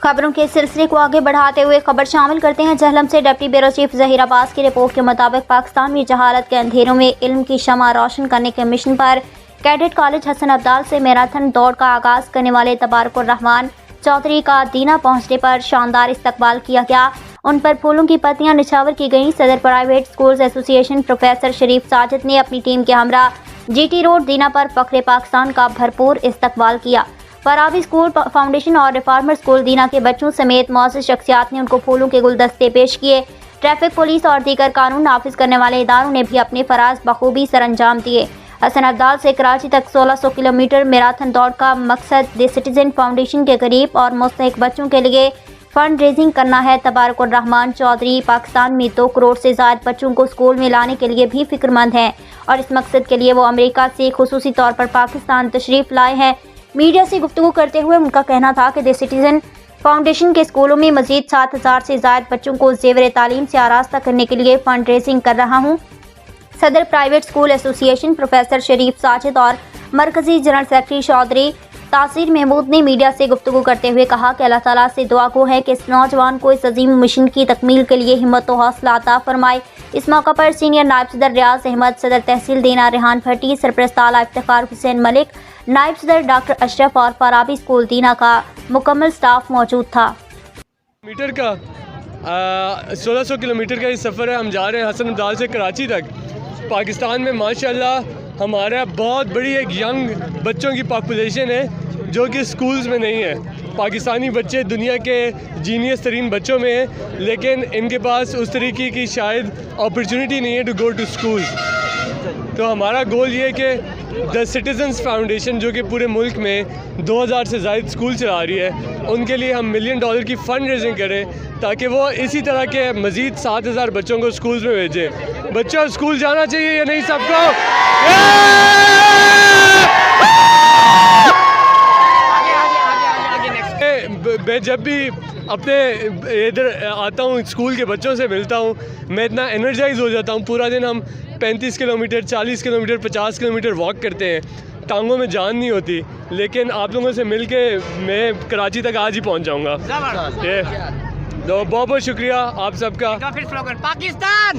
खबरों के सिलसिले को आगे बढ़ाते हुए खबर शामिल करते हैं जहलम से। Deputy bureau chief Zaheer Abbas की रिपोर्ट के मुताबिक पाकिस्तान में जहालत के अंधेरों में इल्म की शमा रोशन करने के मिशन पर कैडेट कॉलेज हसन अब्दाल से मैराथन दौड़ का आगाज़ करने वाले तबारकुर रहमान चौधरी का दीना पहुंचने पर शानदार इस्तकबाल किया गया। उन पर फूलों की पत्तियां निछावर की गईं। सदर प्राइवेट स्कूल्स एसोसिएशन प्रोफेसर शरीफ साजिद ने अपनी टीम के हमरा जीटी रोड दीना पर फख्रे पाकिस्तान का भरपूर इस्तकबाल किया। फराबी स्कूल फाउंडेशन और रिफॉर्मर स्कूल दीना के बच्चों समेत मौजूद शख्सियात ने उनको फूलों के गुलदस्ते पेश किए। ट्रैफिक पुलिस और दीगर कानून नाफिज करने वाले इदारों ने भी अपने फराज बखूबी सरअंजाम दिए। हसन अब्दाल से कराची तक 1600 किलोमीटर मैराथन दौड़ का मकसद द सिटीजन फाउंडेशन के गरीब और मुस्तहिक बच्चों के लिए फंड रेजिंग करना है। तबारकुर रहमान चौधरी पाकिस्तान में 2 करोड़ से ज़ायद बच्चों को स्कूल में लाने के लिए भी फिक्रमंद हैं और इस मकसद के लिए वो अमेरिका से खुसूसी तौर पर पाकिस्तान तशरीफ़ लाए हैं। मीडिया से गुफ्तगू करते हुए उनका कहना था कि द सिटीजन फाउंडेशन के स्कूलों में मजीद 7000 से ज़ायद बच्चों को ज़ेवर तालीम से आरास्ता करने के लिए फंड रेजिंग कर रहा हूँ। सदर प्राइवेट स्कूल एसोसिएशन प्रोफेसर शरीफ साजिद और मरकजी जनरल सेक्रेटरी चौधरी तासीर महमूद ने मीडिया से गुफ्तगू करते हुए कहा कि अल्लाह ताला से दुआ गो है कि इस नौजवान को इस अजीम मिशन की तकमील के लिए हिम्मत और हौसला अता फरमाए। इस मौका पर सीनियर नायब सदर रियाज अहमद, सदर तहसील देना रेहान भट्टी, सरपरस्त आला इफ्तिखार हुसैन मलिक, नायब सदर डॉक्टर अशरफ और फराबी स्कूल दीना का मुकम्मल स्टाफ मौजूद था। मीटर का 1600 किलोमीटर का ये सफ़र है। हम जा रहे हैं हसन अब्दाल से कराची तक। पाकिस्तान में माशाल्लाह हमारा बहुत बड़ी एक यंग बच्चों की पॉपुलेशन है जो कि स्कूल्स में नहीं है। पाकिस्तानी बच्चे दुनिया के जीनियस तरीन बच्चों में हैं, लेकिन इनके पास उस तरीके की शायद अपॉर्चुनिटी नहीं है टू गो टू स्कूल। तो हमारा गोल ये है कि द सिटीजन्स फाउंडेशन जो कि पूरे मुल्क में 2000 से ज़ायद स्कूल चला रही है, उनके लिए हम $1 मिलियन की फ़ंड रेजिंग करें ताकि वो इसी तरह के मज़ीद 7000 बच्चों को स्कूल्स में भेजें। बच्चों स्कूल जाना चाहिए या नहीं सबको? मैं जब भी अपने इधर आता हूँ स्कूल के बच्चों से मिलता हूँ, मैं इतना एनर्जाइज हो जाता हूँ। पूरा दिन हम 35 किलोमीटर 40 किलोमीटर 50 किलोमीटर वॉक करते हैं, टांगों में जान नहीं होती, लेकिन आप लोगों से मिल के मैं कराची तक आज ही पहुँच जाऊँगा। तो बहुत बहुत शुक्रिया आप सबका। पाकिस्तान।